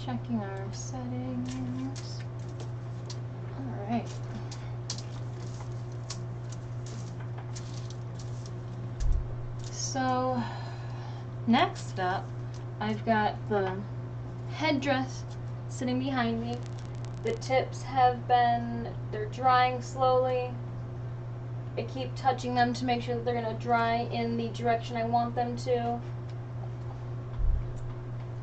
checking our settings. Alright. So, next up, I've got the headdress sitting behind me. The tips they're drying slowly. I keep touching them to make sure that they're going to dry in the direction I want them to.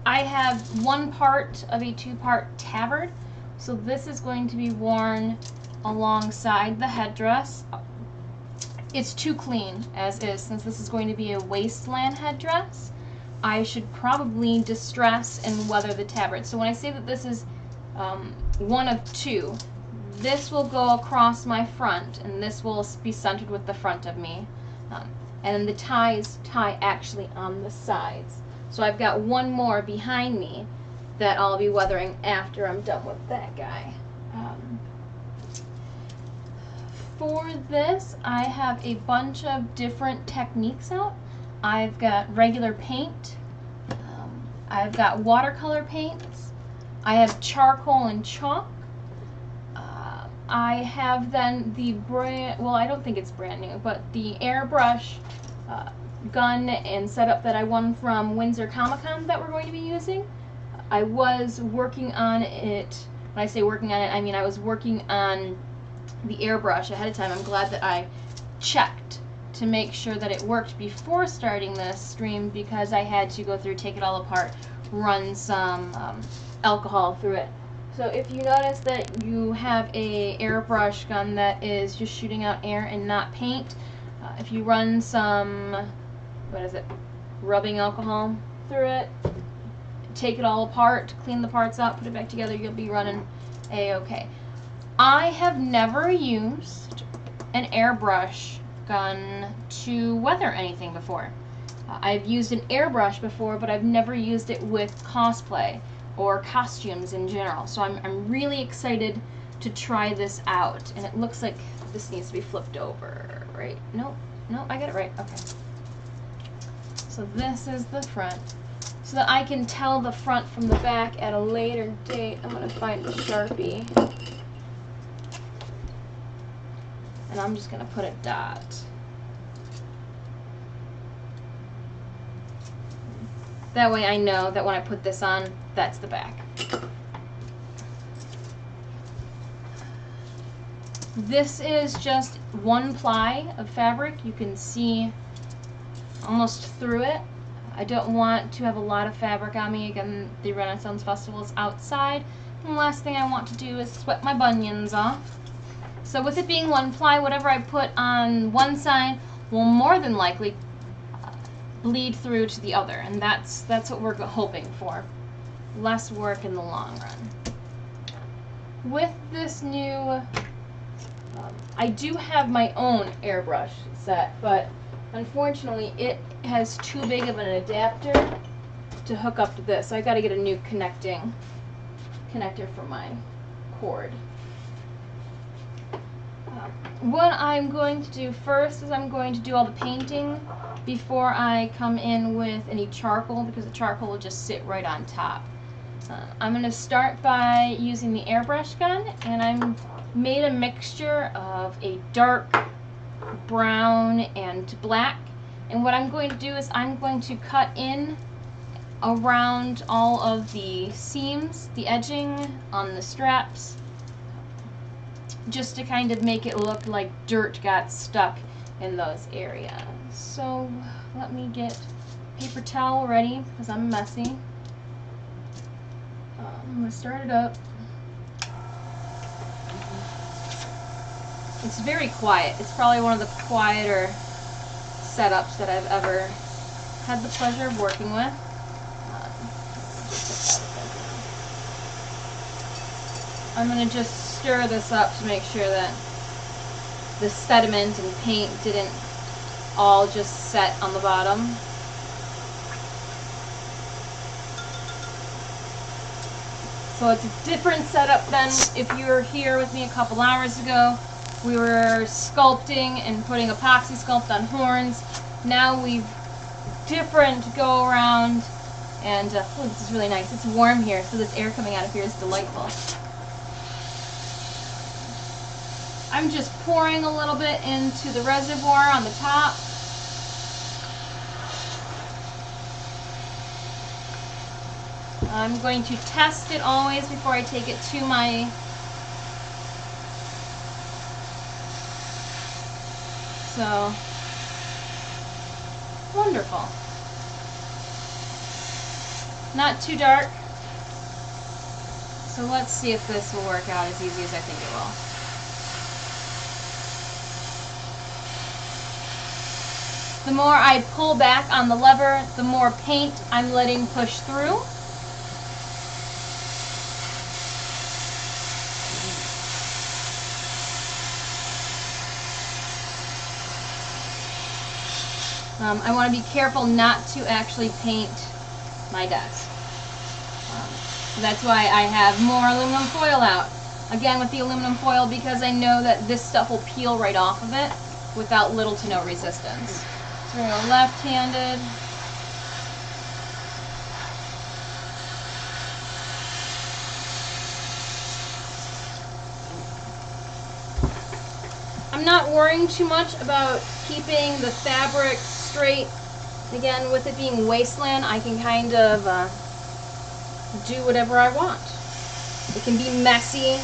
I have one part of a two-part tabard, so this is going to be worn alongside the headdress. It's too clean as is, since this is going to be a Wasteland headdress. I should probably distress and weather the tabard. So when I say that this is one of two, this will go across my front, and this will be centered with the front of me. And then the ties tie actually on the sides. So I've got one more behind me that I'll be weathering after I'm done with that guy. For this, I have a bunch of different techniques out. I've got regular paint, I've got watercolor paints, I have charcoal and chalk, I have then the I don't think it's brand new, but the airbrush gun and setup that I won from Windsor Comic Con that we're going to be using. I was working on it, when I say working on it, I mean I was working on the airbrush ahead of time. I'm glad that I checked to make sure that it worked before starting this stream, because I had to go through, take it all apart, run some alcohol through it. So if you notice that you have a airbrush gun that is just shooting out air and not paint, if you run some, rubbing alcohol through it, take it all apart, clean the parts out, put it back together, you'll be running A-okay. I have never used an airbrush gun to weather anything before. I've used an airbrush before, but I've never used it with cosplay or costumes in general. So I'm really excited to try this out. And it looks like this needs to be flipped over, right? Nope, I got it right. Okay. So this is the front. So that I can tell the front from the back at a later date, I'm going to find a Sharpie. And I'm just going to put a dot. That way I know that when I put this on, that's the back. This is just one ply of fabric. You can see almost through it. I don't want to have a lot of fabric on me. Again, the Renaissance Festival is outside. And the last thing I want to do is sweat my bunions off. So with it being one ply, whatever I put on one side will more than likely bleed through to the other, and that's what we're hoping for. Less work in the long run. With this new, I do have my own airbrush set, but unfortunately it has too big of an adapter to hook up to this. So I got to get a new connector for my cord. What I'm going to do first is I'm going to do all the painting before I come in with any charcoal, because the charcoal will just sit right on top. I'm going to start by using the airbrush gun, and I made a mixture of a dark brown and black. And what I'm going to do is I'm going to cut in around all of the seams, the edging on the straps, just to kind of make it look like dirt got stuck in those areas. So let me get paper towel ready, because I'm messy. I'm going to start it up. It's very quiet. It's probably one of the quieter setups that I've ever had the pleasure of working with. I'm going to just stir this up to make sure that the sediment and paint didn't all just set on the bottom. So it's a different setup than if you were here with me a couple hours ago. We were sculpting and putting epoxy sculpt on horns. Now we've different go around And oh, this is really nice. It's warm here, so this air coming out of here is delightful. I'm just pouring a little bit into the reservoir on the top. I'm going to test it always before I take it to my so wonderful. Not too dark. So let's see if this will work out as easy as I think it will. The more I pull back on the lever, the more paint I'm letting push through. I want to be careful not to actually paint my desk. So that's why I have more aluminum foil out. Again, with the aluminum foil, because I know that this stuff will peel right off of it without little to no resistance. So we're going to go left-handed. I'm not worrying too much about keeping the fabric straight. Again, with it being Wasteland, I can kind of do whatever I want. It can be messy.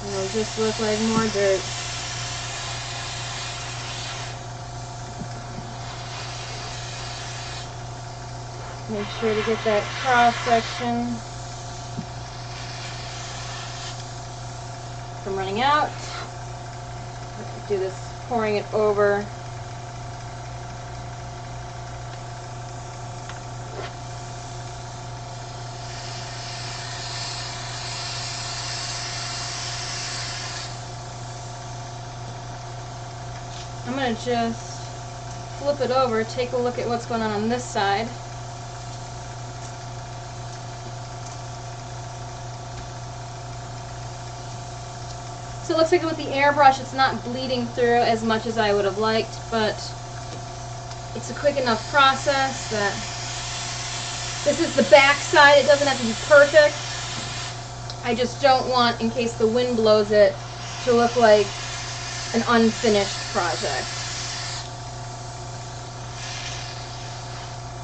It'll just look like more dirt. Make sure to get that cross section from running out. Do this, pouring it over. I'm going to just flip it over, take a look at what's going on this side. So it looks like with the airbrush it's not bleeding through as much as I would have liked, but it's a quick enough process that this is the back side. It doesn't have to be perfect. I just don't want, in case the wind blows it, to look like an unfinished project.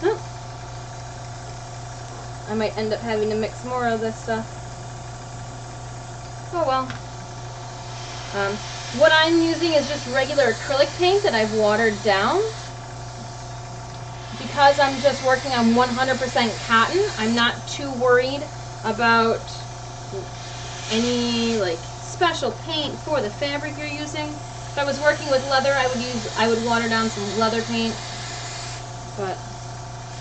Oh. I might end up having to mix more of this stuff. Oh well. What I'm using is just regular acrylic paint that I've watered down. Because I'm just working on 100% cotton, I'm not too worried about any like special paint for the fabric you're using. If I was working with leather, I would water down some leather paint. But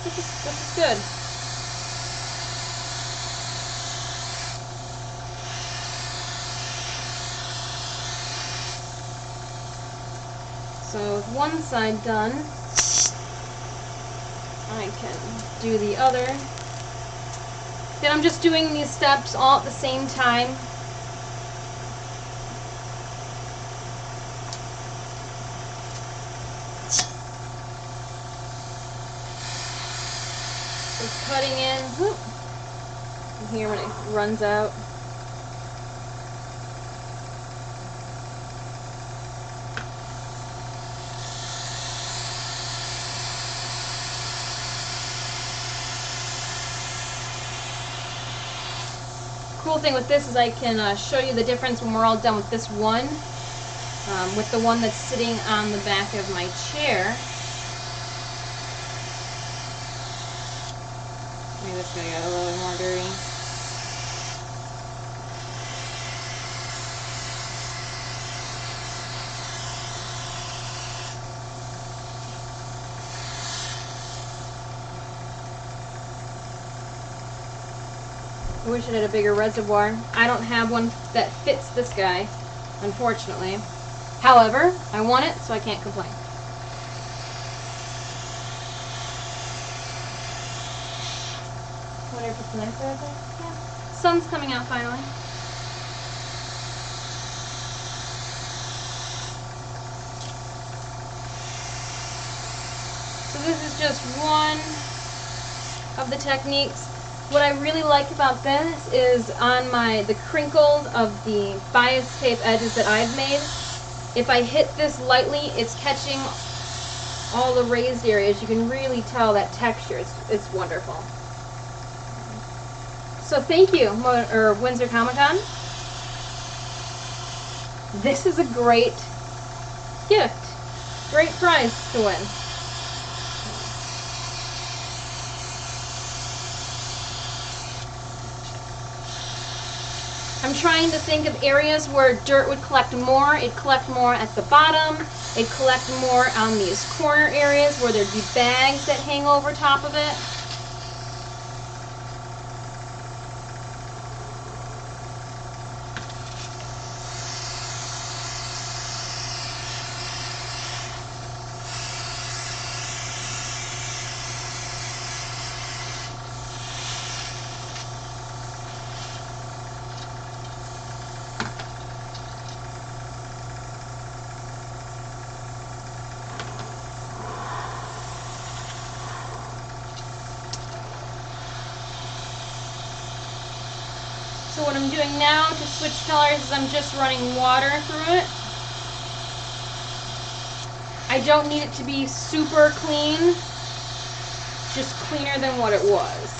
this is good. So with one side done, I can do the other. Then I'm just doing these steps all at the same time. Just cutting in, whoop, and here when it runs out. Cool thing with this is I can show you the difference when we're all done with this one, with the one that's sitting on the back of my chair. Maybe this guy got a little bit more dirty. I wish it had a bigger reservoir. I don't have one that fits this guy, unfortunately. However, I want it, so I can't complain. I wonder if it's nicer out there? Yeah. Sun's coming out finally. So this is just one of the techniques. What I really like about this is on the crinkled of the bias tape edges that I've made, if I hit this lightly, it's catching all the raised areas. You can really tell that texture. It's wonderful. So thank you, Windsor Comic Con. This is a great gift. Great prize to win. I'm trying to think of areas where dirt would collect more. It'd collect more at the bottom. It'd collect more on these corner areas where there'd be bags that hang over top of it. So what I'm doing now to switch colors is I'm just running water through it. I don't need it to be super clean, just cleaner than what it was.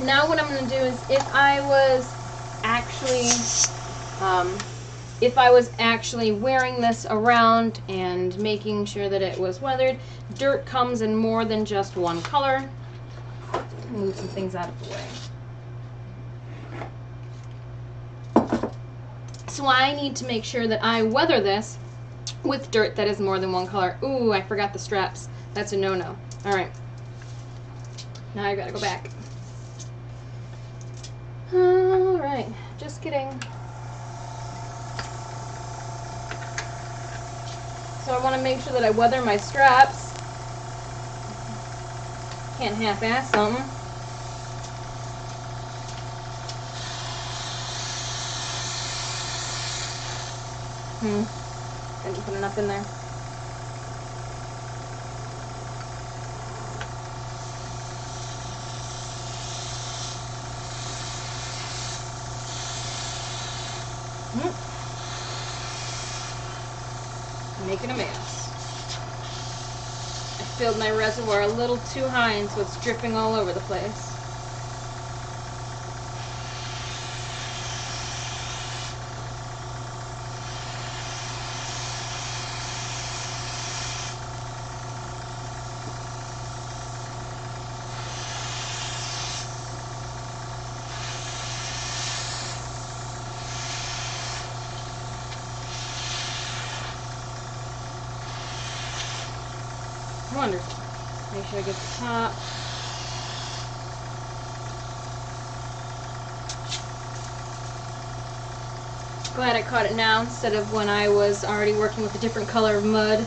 Now what I'm going to do is if I was actually wearing this around and making sure that it was weathered, dirt comes in more than just one color. Move some things out of the way. So I need to make sure that I weather this with dirt that is more than one color. Ooh, I forgot the straps. That's a no-no. Alright. Now I gotta go back. Alright, just kidding. So I want to make sure that I weather my straps. Can't half-ass something. Didn't put enough in there. Making a mess. I filled my reservoir a little too high and so it's dripping all over the place. Wonderful. Make sure I get the top. Glad I caught it now instead of when I was already working with a different color of mud.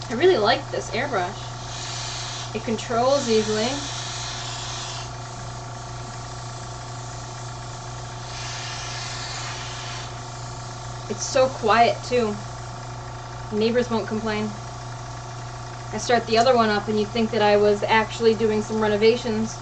I really like this airbrush. It controls easily. It's so quiet too. Neighbors won't complain. I start the other one up and you'd think that I was actually doing some renovations.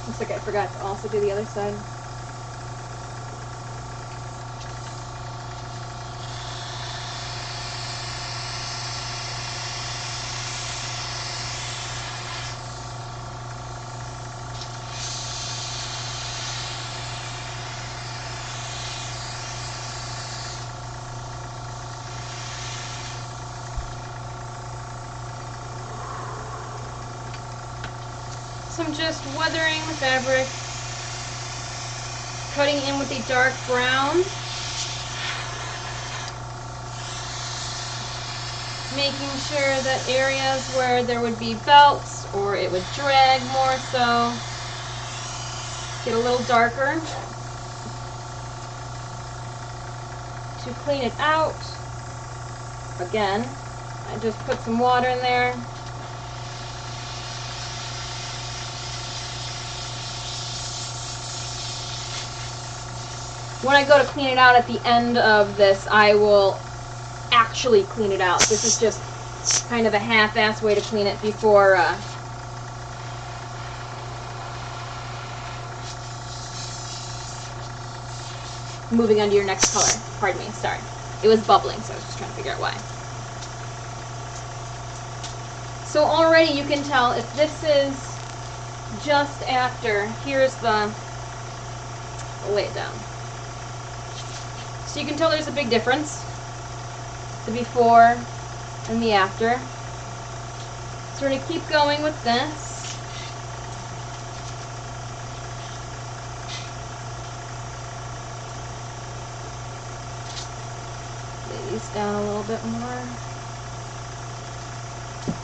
Looks like I forgot to also do the other side. So I'm just weathering the fabric, cutting in with a dark brown, making sure that areas where there would be belts or it would drag more so get a little darker. To clean it out, again, I just put some water in there. When I go to clean it out at the end of this, I will actually clean it out. This is just kind of a half-ass way to clean it before moving on to your next color. Pardon me, sorry. It was bubbling, so I was just trying to figure out why. So already you can tell if this is just after, here's the, I'll lay it down. So you can tell there's a big difference, the before and the after. So we're going to keep going with this. Lay these down a little bit more.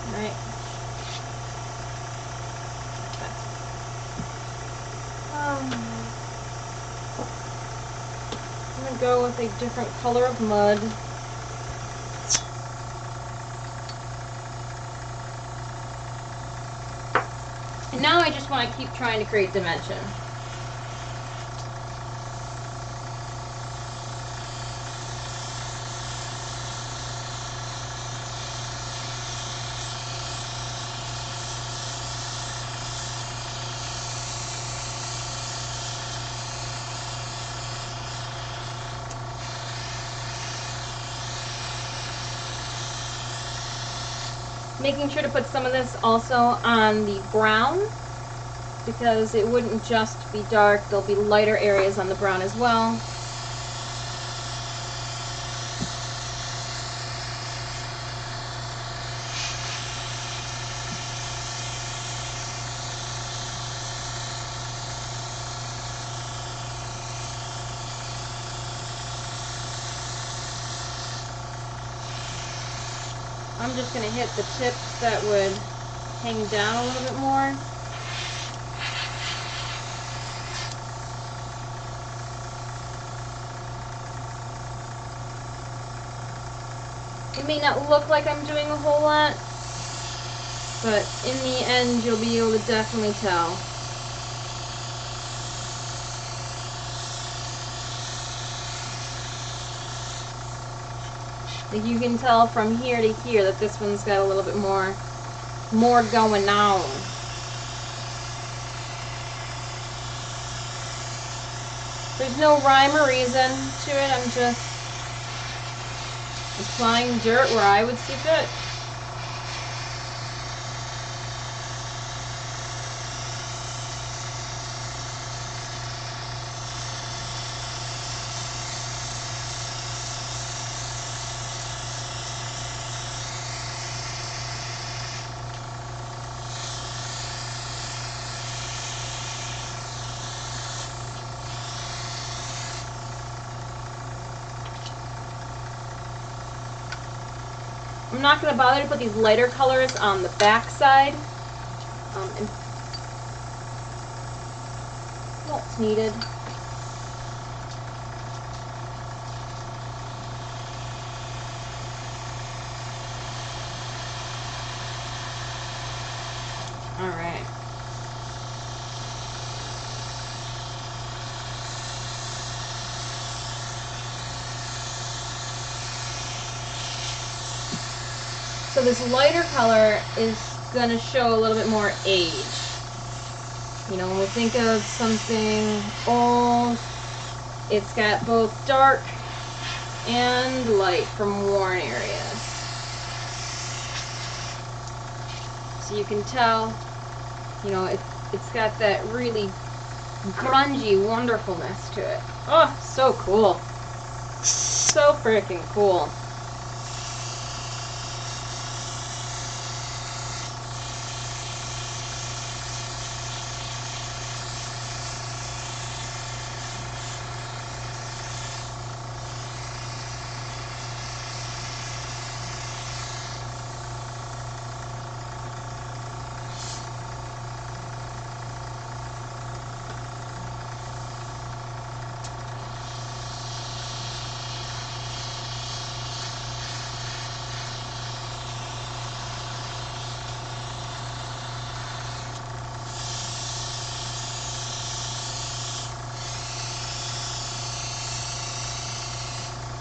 All right. I'm going to go with a different color of mud. And now I just want to keep trying to create dimension. Making sure to put some of this also on the brown, because it wouldn't just be dark, there'll be lighter areas on the brown as well. I'm just going to hit the tips that would hang down a little bit more. It may not look like I'm doing a whole lot, but in the end you'll be able to definitely tell. Like you can tell from here to here that this one's got a little bit more going on. There's no rhyme or reason to it. I'm just applying dirt where I would see fit. I'm not going to bother to put these lighter colors on the back side. Well, it's needed. All right. So this lighter color is going to show a little bit more age. You know, when we think of something old, it's got both dark and light from worn areas. So you can tell, you know, it's got that really grungy wonderfulness to it. Oh, so cool. So freaking cool.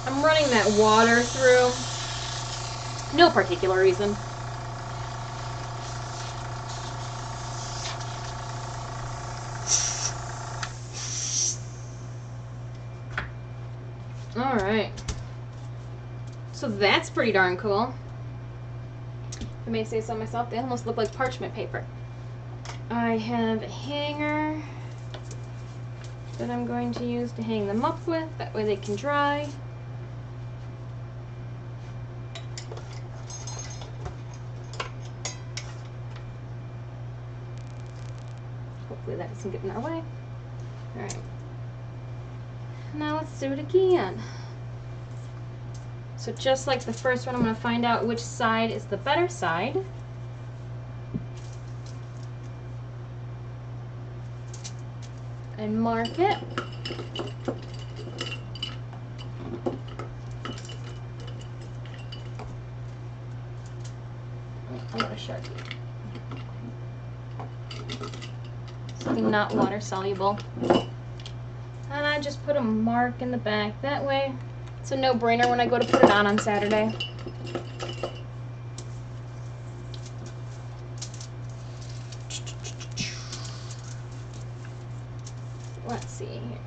I'm running that water through. No particular reason. Alright. So that's pretty darn cool. I may say so myself, they almost look like parchment paper. I have a hanger that I'm going to use to hang them up with, that way they can dry. Hopefully that doesn't get in our way. Alright. Now let's do it again. So just like the first one, I'm going to find out which side is the better side. And mark it. I'm going to Sharpie. Something not water soluble. And I just put a mark in the back. That way, it's a no-brainer when I go to put it on Saturday. Let's see here.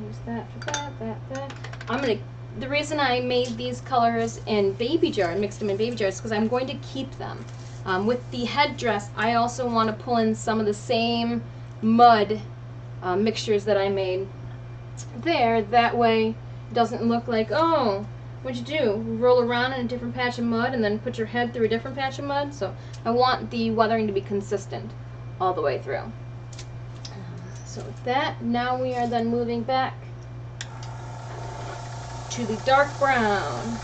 Use that for that. The reason I made these colors in baby jar, mixed them in baby jars, is because I'm going to keep them. With the headdress, I also want to pull in some of the same mud mixtures that I made there. That way it doesn't look like, oh, what'd you do? Roll around in a different patch of mud and then put your head through a different patch of mud? So I want the weathering to be consistent all the way through. So with that, now we are then moving back to the dark brown.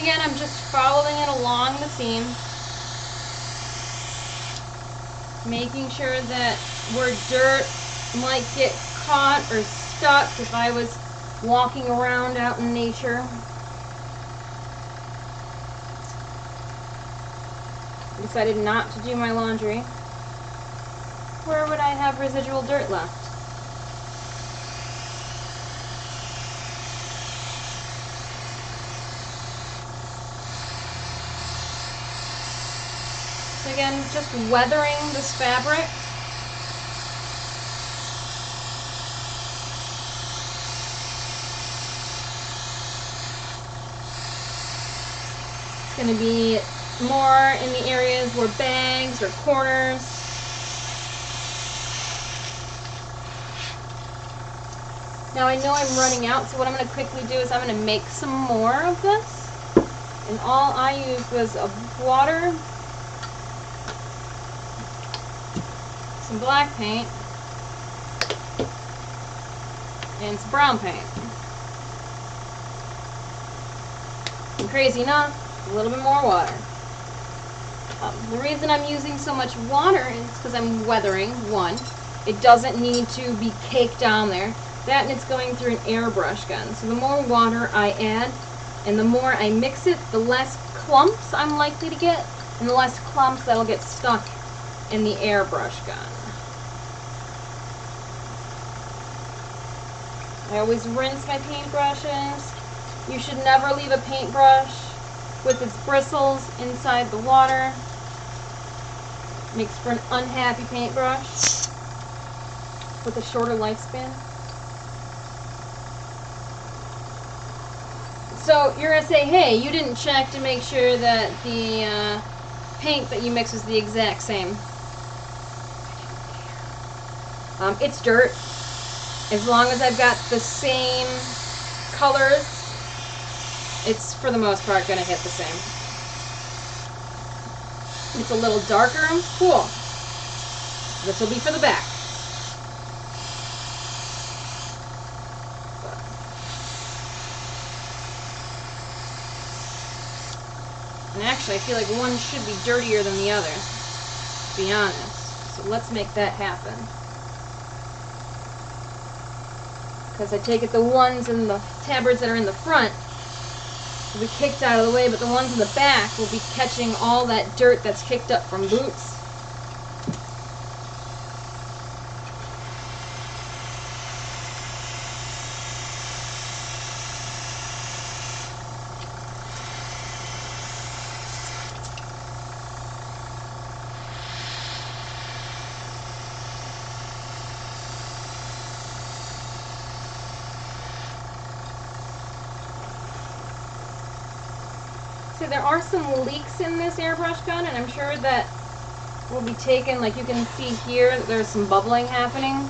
Again, I'm just following it along the seam, making sure that where dirt might get caught or stuck if I was walking around out in nature. I decided not to do my laundry. Where would I have residual dirt left? So again, just weathering this fabric. It's going to be more in the areas where bags or corners. Now I know I'm running out, so what I'm going to quickly do is I'm going to make some more of this. And all I used was water, some black paint, and some brown paint. And crazy enough, a little bit more water. The reason I'm using so much water is because I'm weathering. One, it doesn't need to be caked down there. That and it's going through an airbrush gun. So the more water I add and the more I mix it, the less clumps I'm likely to get, and the less clumps that'll get stuck in the airbrush gun. I always rinse my paintbrushes. You should never leave a paintbrush with its bristles inside the water. Makes for an unhappy paintbrush with a shorter lifespan. So you're going to say, hey, you didn't check to make sure that the paint that you mix is the exact same. It's dirt. As long as I've got the same colors, it's for the most part going to hit the same. It's a little darker, cool. This will be for the back. And actually, I feel like one should be dirtier than the other, to be honest. So let's make that happen. Because I take it the ones in the tabards that are in the front will be kicked out of the way, but the ones in the back will be catching all that dirt that's kicked up from boots. So there are some leaks in this airbrush gun, and I'm sure that will be taken, like you can see here, there's some bubbling happening.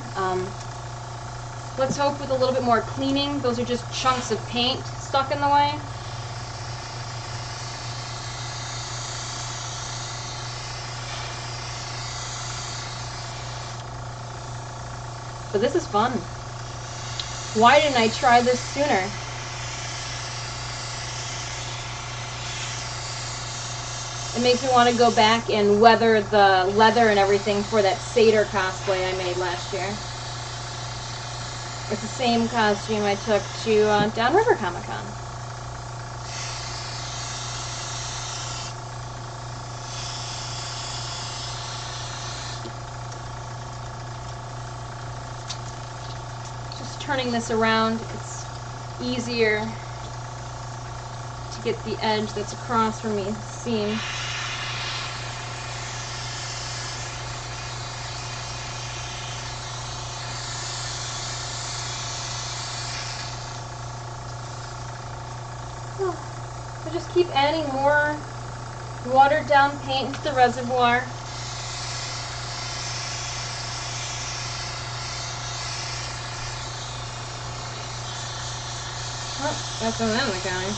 Let's hope with a little bit more cleaning, those are just chunks of paint stuck in the way. But this is fun. Why didn't I try this sooner? It makes me want to go back and weather the leather and everything for that satyr cosplay I made last year. It's the same costume I took to Downriver Comic Con. Just turning this around, it's easier to get the edge that's across from me seam. I just keep adding more watered down paint into the reservoir. Oh, that's one of them going.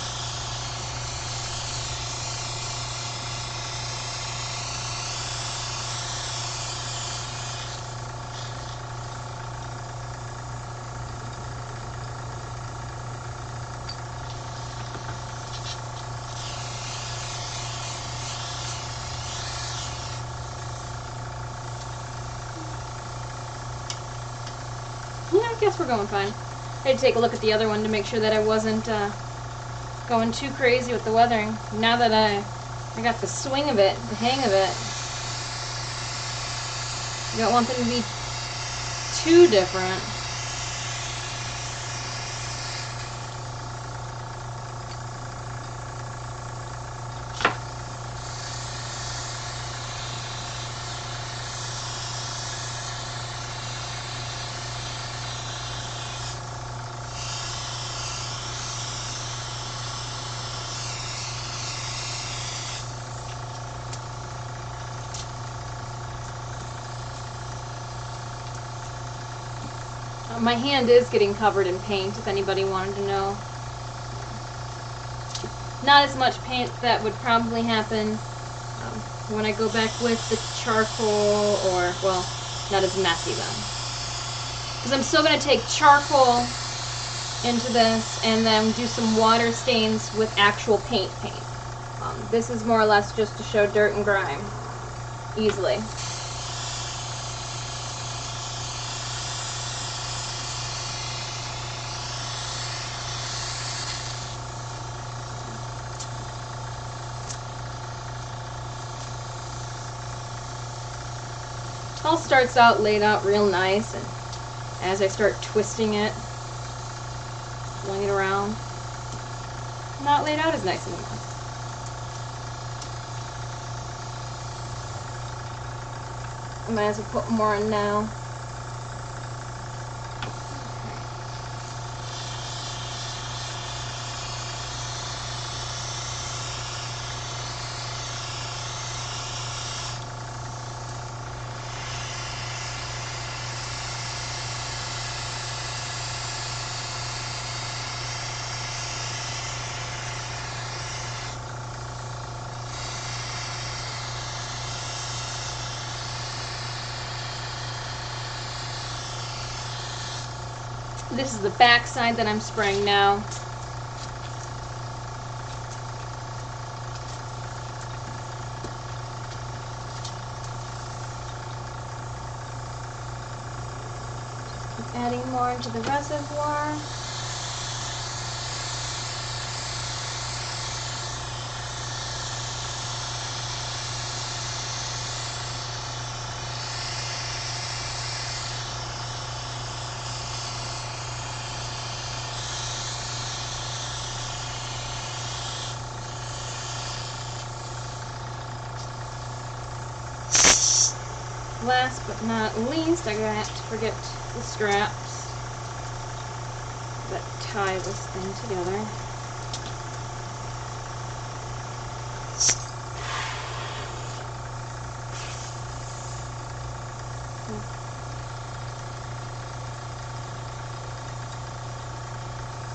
Yeah, I guess we're going fine. I had to take a look at the other one to make sure that I wasn't going too crazy with the weathering. Now that I got the swing of it, the hang of it, I don't want them to be too different. My hand is getting covered in paint, if anybody wanted to know. Not as much paint that would probably happen when I go back with the charcoal, or, well, not as messy then. Because I'm still going to take charcoal into this and then do some water stains with actual paint. This is more or less just to show dirt and grime easily. All starts out laid out real nice, and as I start twisting it, pulling it around, not laid out as nice anymore. I might as well put more in now. This is the back side that I'm spraying now. Adding more into the reservoir. Last but not least, I got to forget the straps that tie this thing together.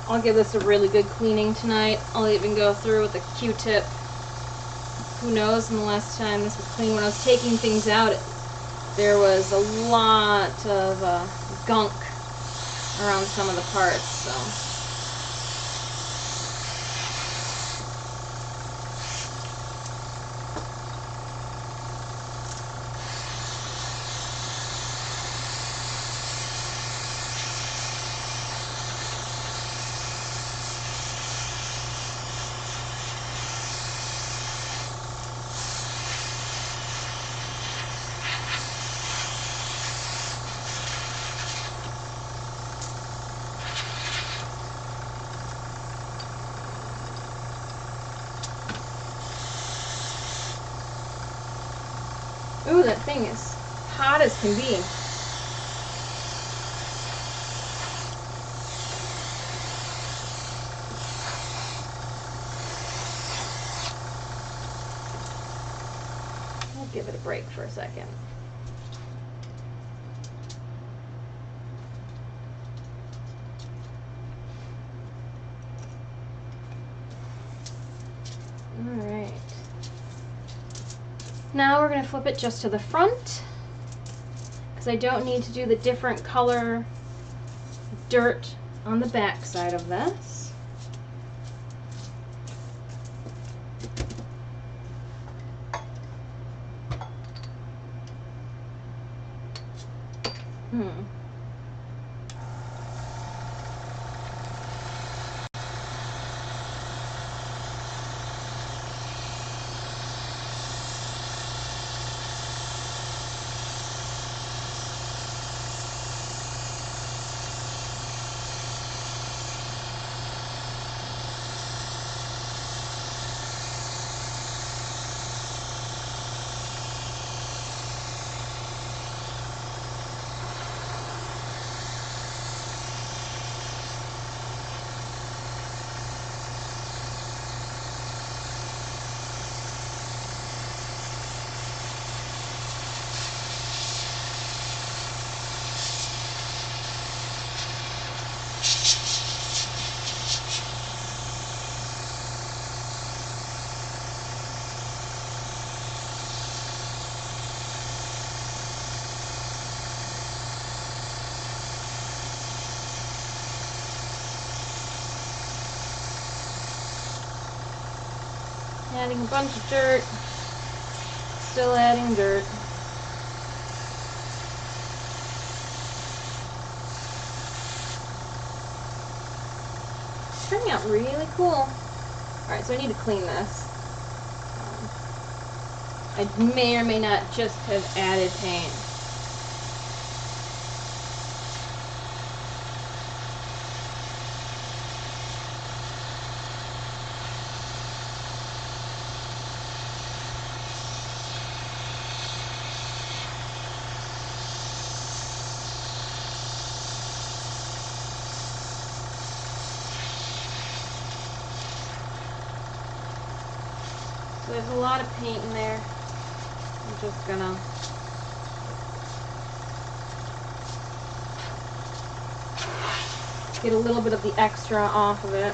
I'll give this a really good cleaning tonight. I'll even go through with a Q-tip. Who knows, and the last time this was clean, when I was taking things out, there was a lot of gunk around some of the parts, so. Ooh, that thing is hot as can be. I'll give it a break for a second. Alright. Now we're going to flip it just to the front, because I don't need to do the different color dirt on the back side of this. Adding a bunch of dirt, still adding dirt. It's turning out really cool. Alright, so I need to clean this. I may or may not just have added paint. So there's a lot of paint in there. I'm just gonna get a little bit of the extra off of it.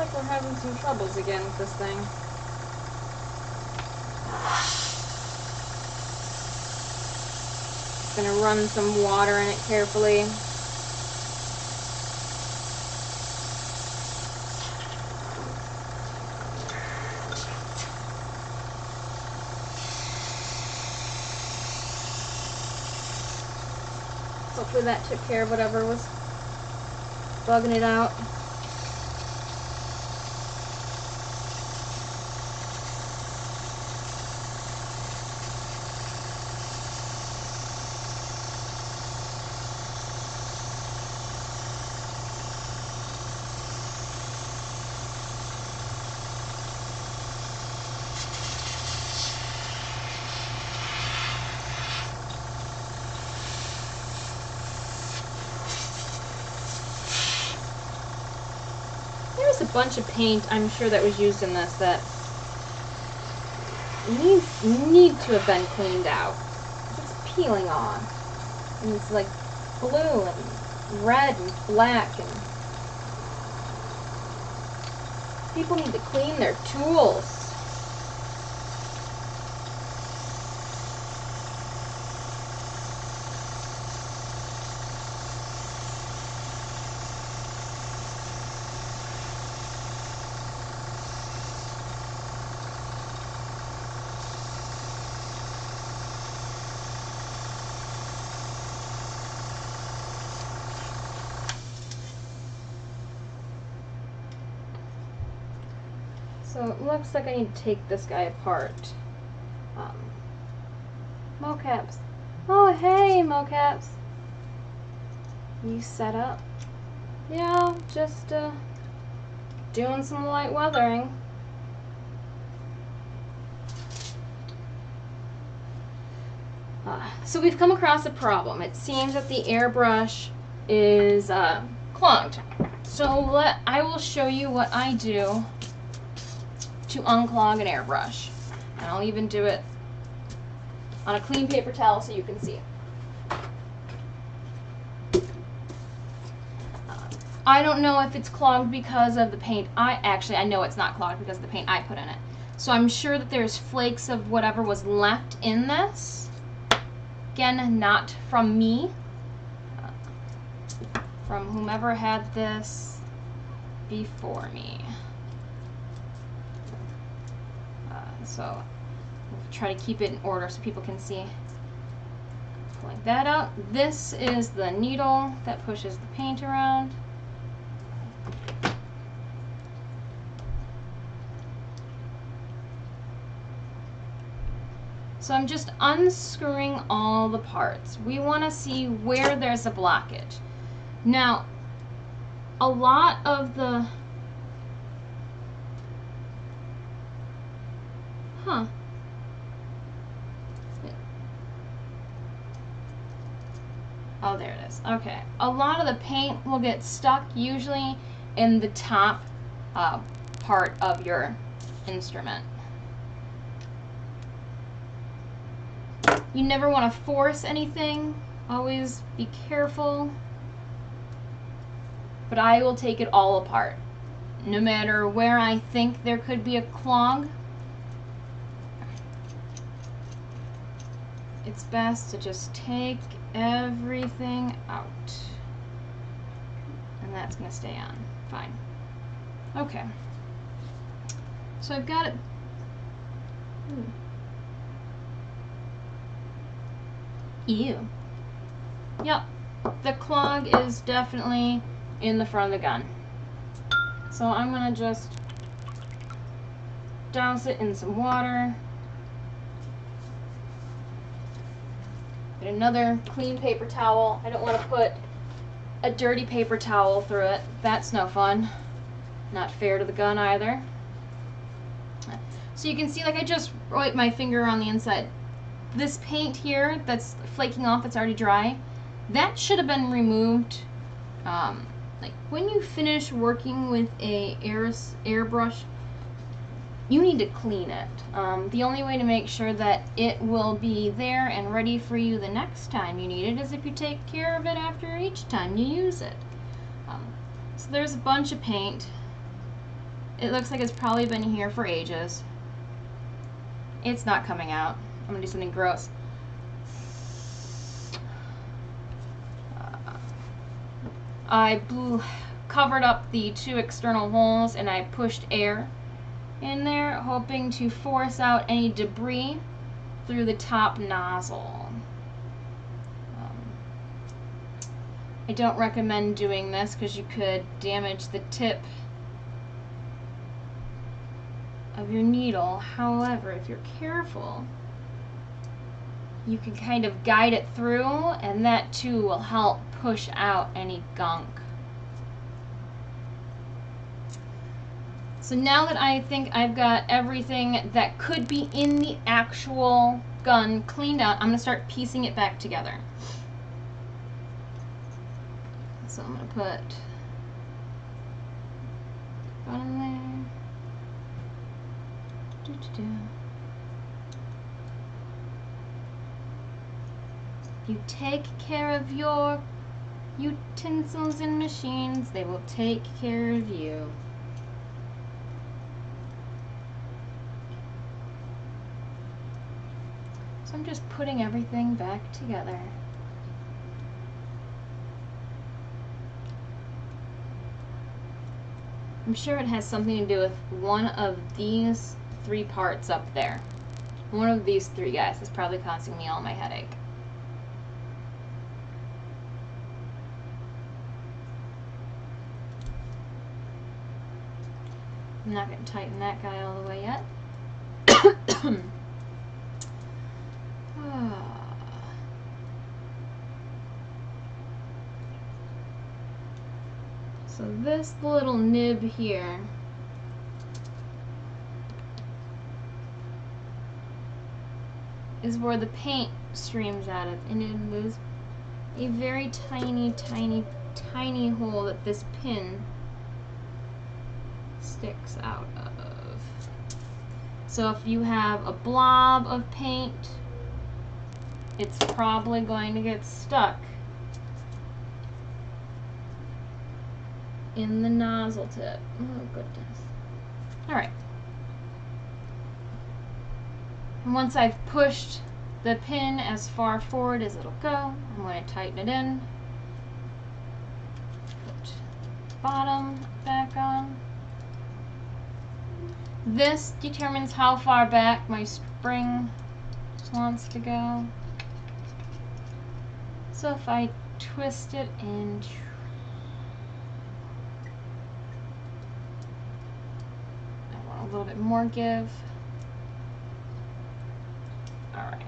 like we're having some troubles again with this thing. Just gonna run some water in it carefully. Hopefully that took care of whatever was bugging it out. There's a bunch of paint, I'm sure, that was used in this that need to have been cleaned out. It's peeling off. And it's like blue and red and black, and people need to clean their tools. So it looks like I need to take this guy apart. Mocaps. Oh, hey, Mocaps. You set up? Yeah, just doing some light weathering. So we've come across a problem. It seems that the airbrush is clogged. So I will show you what I do to unclog an airbrush. And I'll even do it on a clean paper towel so you can see it. I don't know if it's clogged because of the paint. I know it's not clogged because of the paint I put in it. So I'm sure that there's flakes of whatever was left in this. Again, not from me. From whomever had this before me. So we'll try to keep it in order so people can see. Pulling that out. This is the needle that pushes the paint around. So I'm just unscrewing all the parts. We want to see where there's a blockage. Now, a lot of the Oh, there it is. Okay. A lot of the paint will get stuck usually in the top part of your instrument. You never want to force anything. Always be careful. But I will take it all apart. No matter where I think there could be a clog, it's best to just take everything out. And that's going to stay on. Fine. Okay. So I've got it. Ew. Yep. The clog is definitely in the front of the gun. So I'm going to just douse it in some water. Get another clean paper towel. I don't want to put a dirty paper towel through it. That's no fun. Not fair to the gun either. So you can see, like, I just wiped my finger on the inside. This paint here that's flaking off, it's already dry, that should have been removed. Like when you finish working with a airbrush, you need to clean it. The only way to make sure that it will be there and ready for you the next time you need it is if you take care of it after each time you use it. So there's a bunch of paint. It looks like it's probably been here for ages. It's not coming out. I'm gonna do something gross. I covered up the 2 external holes and I pushed air in there, hoping to force out any debris through the top nozzle. I don't recommend doing this because you could damage the tip of your needle. However, if you're careful, you can kind of guide it through, and that too will help push out any gunk. So now that I think I've got everything that could be in the actual gun cleaned out, I'm going to start piecing it back together. So I'm going to put gun in there. You take care of your utensils and machines, they will take care of you. So I'm just putting everything back together. I'm sure it has something to do with one of these 3 parts up there. One of these 3 guys is probably causing me all my headache. I'm not going to tighten that guy all the way yet. So this little nib here is where the paint streams out of, and it is a very tiny, tiny, tiny hole that this pin sticks out of. So if you have a blob of paint, it's probably going to get stuck in the nozzle tip. Oh goodness. Alright. And once I've pushed the pin as far forward as it'll go, I'm going to tighten it in. Put the bottom back on. This determines how far back my spring wants to go. So if I twist it and I want a little bit more give. Alright.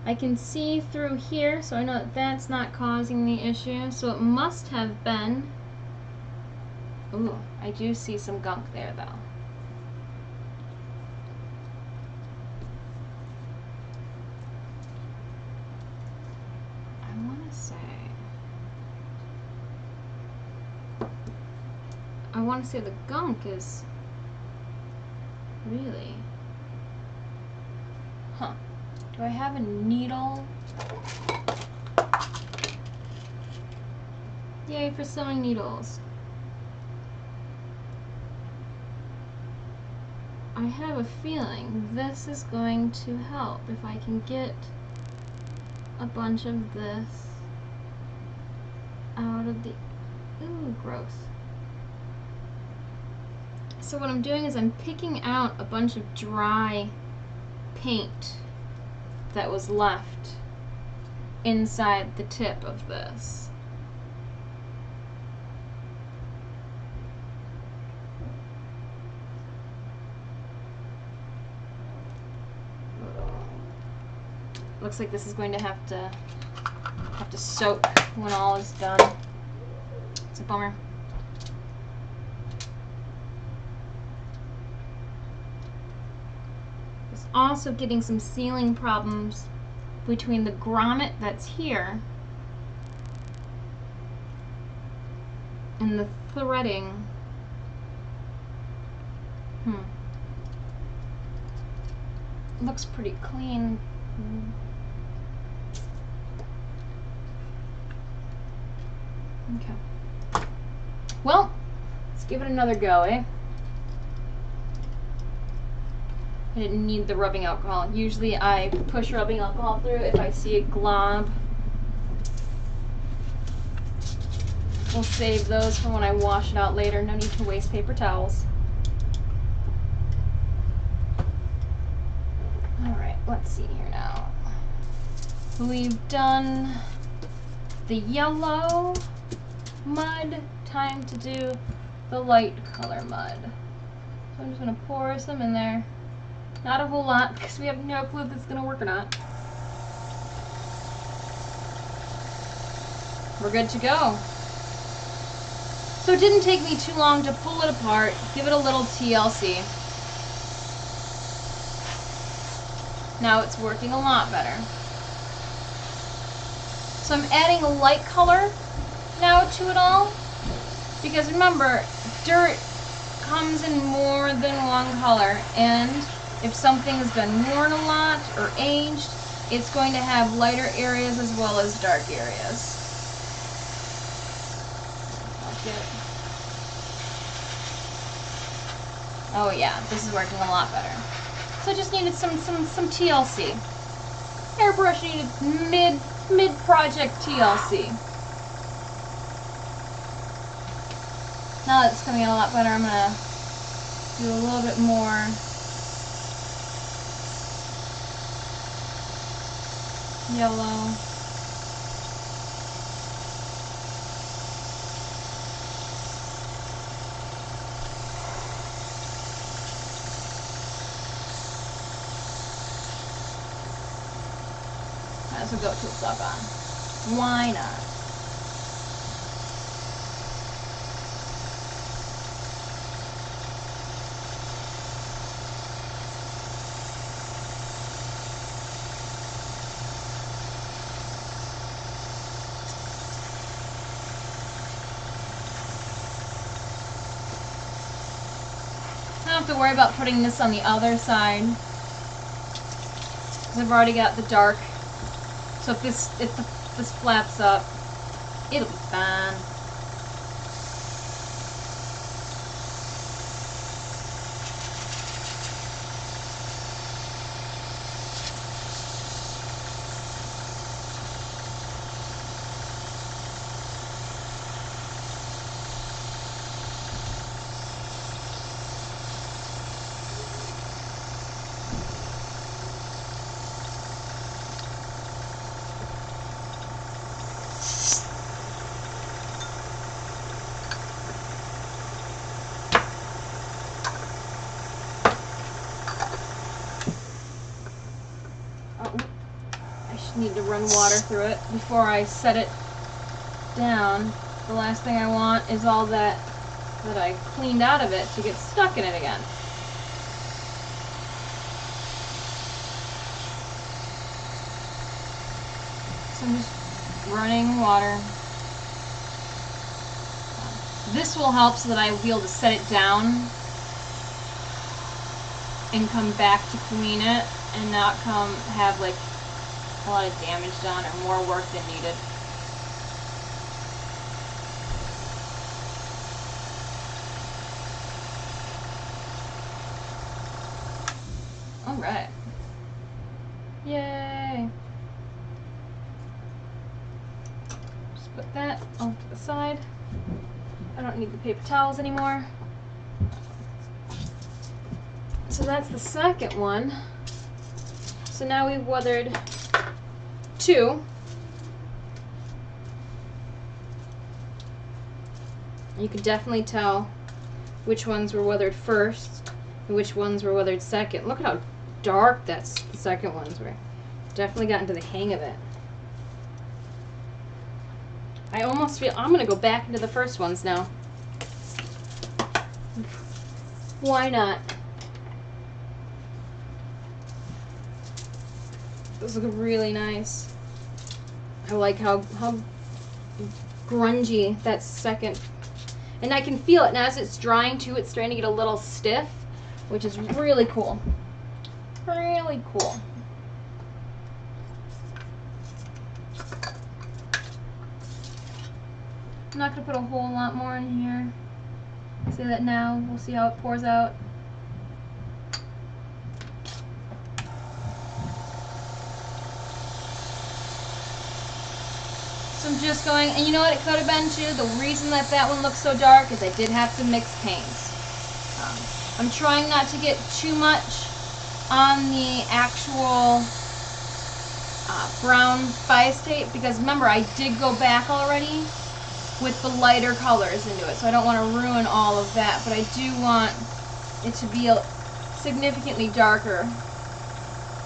I can see through here, so I know that that's not causing the issue. So it must have been. Ooh, I do see some gunk there though. I want to say the gunk is really... Huh. Do I have a needle? Yay for sewing needles. I have a feeling this is going to help if I can get a bunch of this out of the... Ooh, gross. So what I'm doing is I'm picking out a bunch of dry paint that was left inside the tip of this. Looks like this is going to have to soak when all is done. It's a bummer. Also getting some sealing problems between the grommet that's here and the threading. Looks pretty clean. Okay. Well, let's give it another go, eh? I didn't need the rubbing alcohol. Usually I push rubbing alcohol through if I see a glob. We'll save those for when I wash it out later. No need to waste paper towels. Alright, let's see here now. We've done the yellow mud. Time to do the light color mud. So I'm just going to pour some in there. Not a whole lot because we have no clue if it's going to work or not. We're good to go. So it didn't take me too long to pull it apart, give it a little TLC. Now it's working a lot better. So I'm adding a light color now to it all. Because remember, dirt comes in more than one color, and if something has been worn a lot or aged, it's going to have lighter areas as well as dark areas. Oh yeah, this is working a lot better. So I just needed some TLC. Airbrush needed mid-project TLC. Now that it's coming out a lot better, I'm gonna do a little bit more yellow. Might as well go till it's all gone. Why not? I don't have to worry about putting this on the other side because I've already got the dark. So if this flaps up, it'll be fine. Need to run water through it before I set it down. The last thing I want is all that I cleaned out of it to get stuck in it again. So I'm just running water. This will help so that I will be able to set it down and come back to clean it and not have like a lot of damage done or more work than needed. Alright. Yay! Just put that off to the side. I don't need the paper towels anymore. So that's the second one. So now we've weathered 2. You can definitely tell which ones were weathered first and which ones were weathered second. Look at how dark the second ones were. Definitely got into the hang of it. I almost feel I'm going to go back into the first ones now. Why not? Those look really nice. I like how grungy that second. And I can feel it, and as it's drying too, it's starting to get a little stiff, which is really cool. Really cool. I'm not going to put a whole lot more in here. Say that now. We'll see how it pours out. So I'm just going, and you know what it could have been too? The reason that that one looks so dark is I did have to mix paints. I'm trying not to get too much on the actual brown bias tape, because remember, I did go back already with the lighter colors into it, so I don't want to ruin all of that, but I do want it to be significantly darker,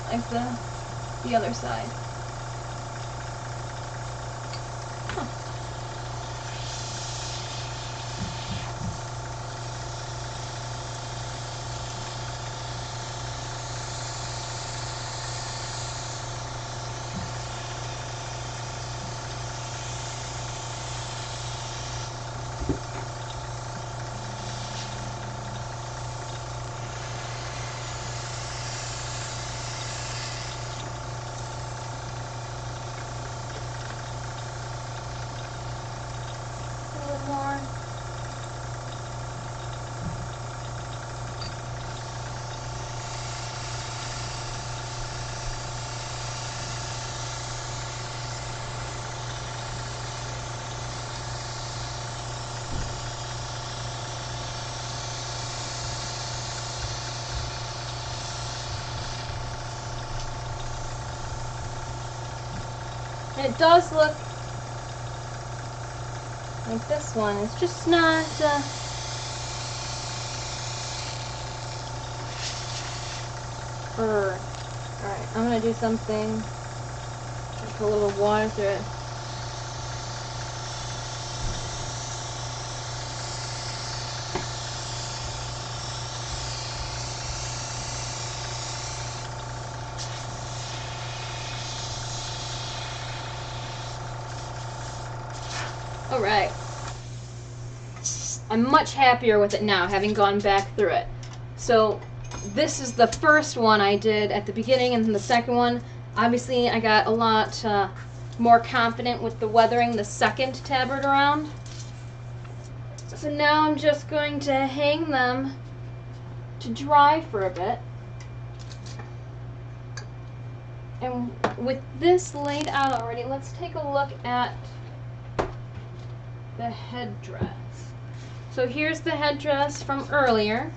like the other side. And it does look like this one. It's just not... Alright, I'm going to do something. Put a little water through it. Alright. I'm much happier with it now, having gone back through it. So, this is the first one I did at the beginning, and then the second one, obviously I got a lot more confident with the weathering the second tabard around. So now I'm just going to hang them to dry for a bit. And with this laid out already, let's take a look at the headdress. So here's the headdress from earlier.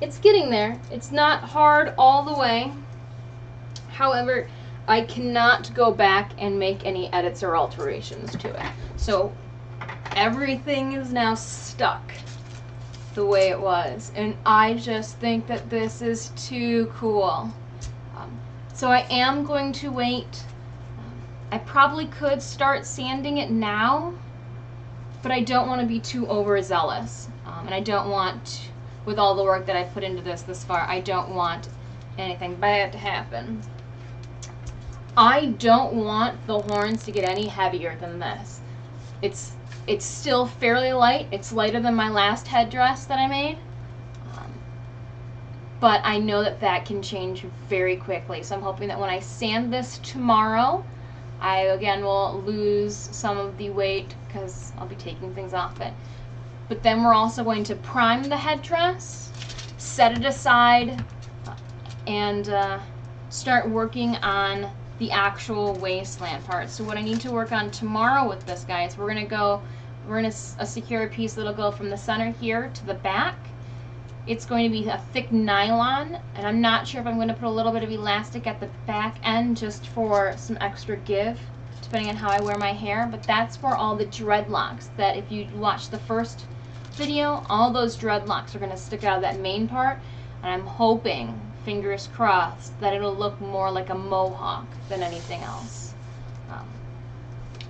It's getting there. It's not hard all the way. However, I cannot go back and make any edits or alterations to it. So everything is now stuck the way it was. And I just think that this is too cool. So I am going to wait. I probably could start sanding it now, but I don't want to be too overzealous. And I don't want, with all the work that I put into this far, I don't want anything bad to happen. I don't want the horns to get any heavier than this. It's still fairly light. It's lighter than my last headdress that I made. But I know that that can change very quickly. So I'm hoping that when I sand this tomorrow, I again will lose some of the weight because I'll be taking things off it. But then we're also going to prime the headdress, set it aside, and start working on the actual wasteland part. So what I need to work on tomorrow with this, guys, we're gonna secure a piece that'll go from the center here to the back. It's going to be a thick nylon, and I'm not sure if I'm going to put a little bit of elastic at the back end just for some extra give, depending on how I wear my hair. But that's for all the dreadlocks that, if you watch the first video, all those dreadlocks are going to stick out of that main part, and I'm hoping, fingers crossed, that it'll look more like a mohawk than anything else.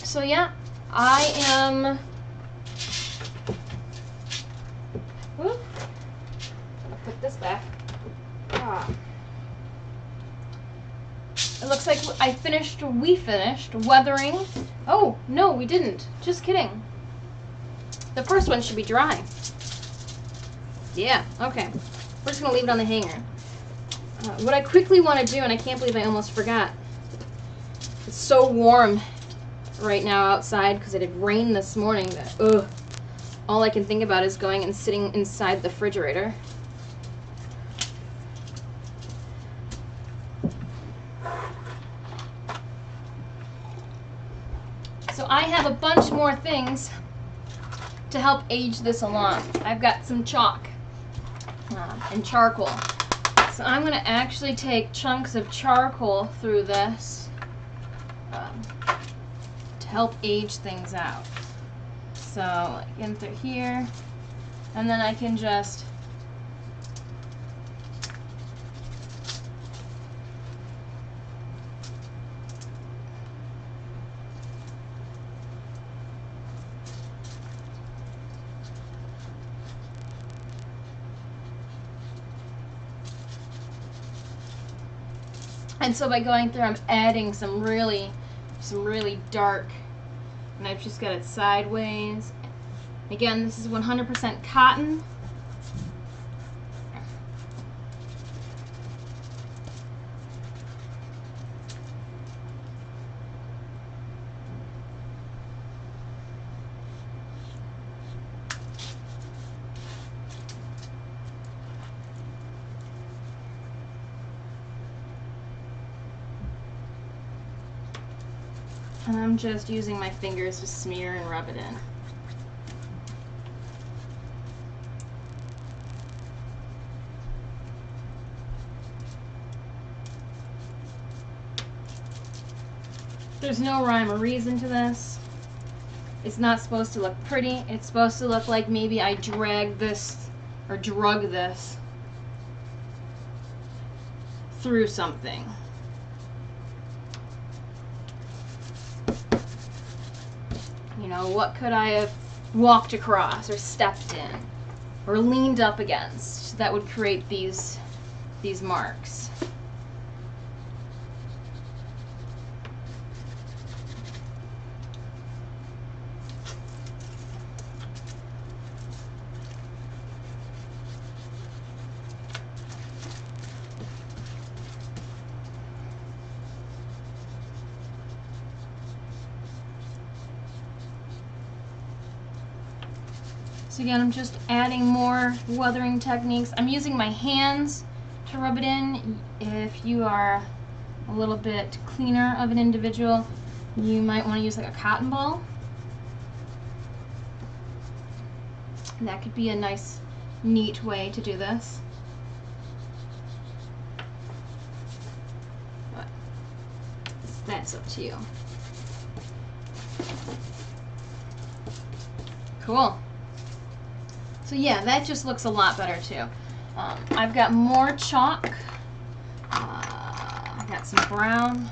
So yeah, I am... Whoop. Put this back. It looks like we finished weathering. Oh, no, we didn't. Just kidding. The first one should be dry. Yeah, okay. We're just going to leave it on the hanger. What I quickly want to do, and I can't believe I almost forgot. It's so warm right now outside because it had rained this morning that, ugh, all I can think about is going and sitting inside the refrigerator. So I have a bunch more things to help age this along. I've got some chalk and charcoal. So I'm going to actually take chunks of charcoal through this to help age things out. So in through here, and then I can just and so by going through, I'm adding some really dark, and I've just got it sideways. Again, this is 100% cotton. And I'm just using my fingers to smear and rub it in. There's no rhyme or reason to this. It's not supposed to look pretty. It's supposed to look like maybe I dragged this or drug this through something. You know, what could I have walked across or stepped in or leaned up against that would create these marks? So again, I'm just adding more weathering techniques. I'm using my hands to rub it in. If you are a little bit cleaner of an individual, you might want to use like a cotton ball. And that could be a nice, neat way to do this. But that's up to you. Cool. So yeah, that just looks a lot better too. I've got more chalk. I've got some brown.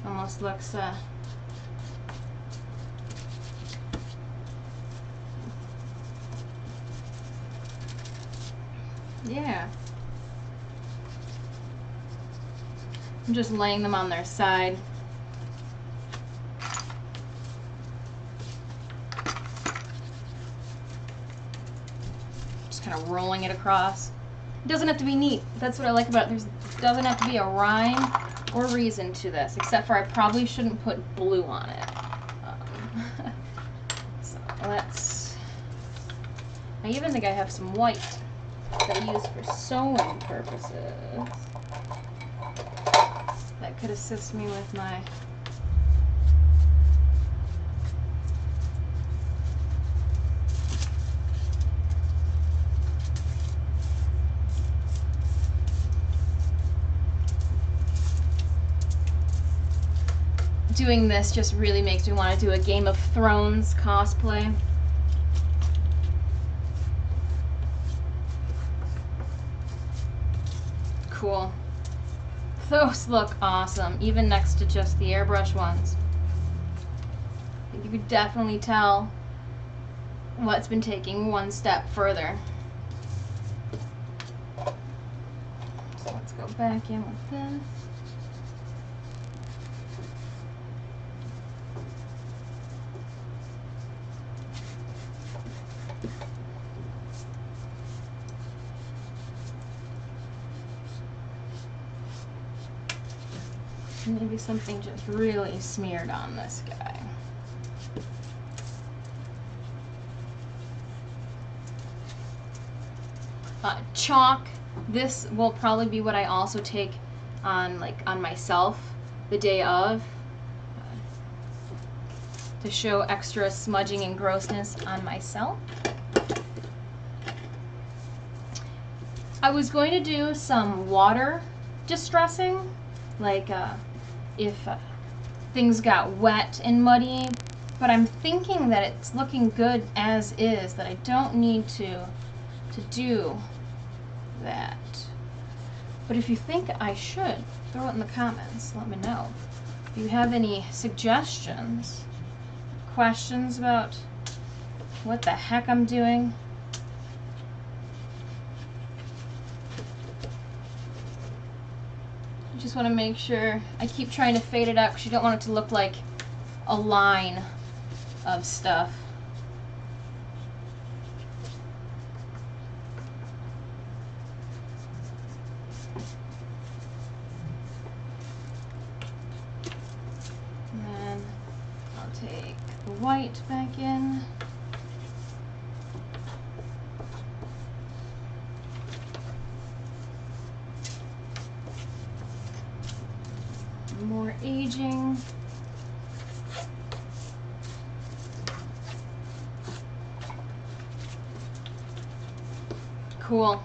Almost looks yeah. I'm just laying them on their side. Kind of rolling it across. It doesn't have to be neat. That's what I like about it. There doesn't have to be a rhyme or reason to this, except for I probably shouldn't put blue on it. So let's... I even think I have some white that I use for sewing purposes. That could assist me with my... Doing this just really makes me want to do a Game of Thrones cosplay. Cool. Those look awesome, even next to just the airbrush ones. You could definitely tell what's been taking one step further. So let's go back in with this. Maybe something just really smeared on this guy. Chalk. This will probably be what I also take on myself the day of, to show extra smudging and grossness on myself. I was going to do some water distressing, like if things got wet and muddy, but I'm thinking that it's looking good as is, that I don't need to do that. But if you think I should, throw it in the comments. Let me know. If you have any suggestions, questions about what the heck I'm doing. I just want to make sure I keep trying to fade it out because you don't want it to look like a line of stuff. Take the white back in. More aging. Cool.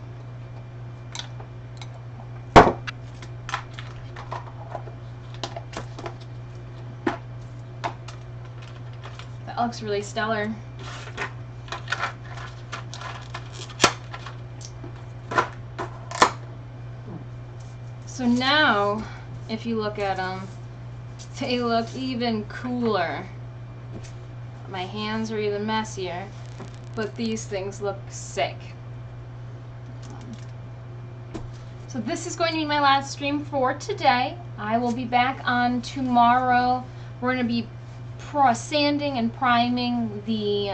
That looks really stellar. So now, if you look at them, they look even cooler. My hands are even messier, but these things look sick. So this is going to be my last stream for today. I will be back on tomorrow. We're going to be sanding and priming the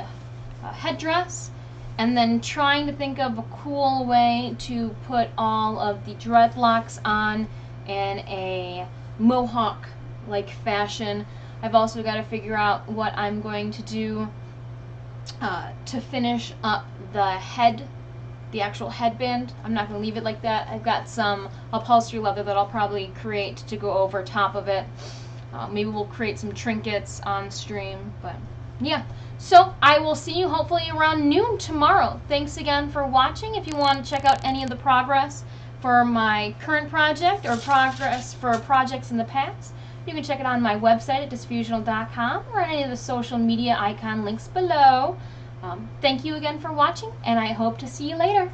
headdress, and then trying to think of a cool way to put all of the dreadlocks on in a mohawk-like fashion. I've also got to figure out what I'm going to do to finish up the head, the actual headband. I'm not going to leave it like that. I've got some upholstery leather that I'll probably create to go over top of it. Maybe we'll create some trinkets on stream, but yeah. So I will see you hopefully around noon tomorrow. Thanks again for watching. If you want to check out any of the progress for my current project or progress for projects in the past, you can check it on my website at disfusional.com or any of the social media icon links below. Thank you again for watching, and I hope to see you later.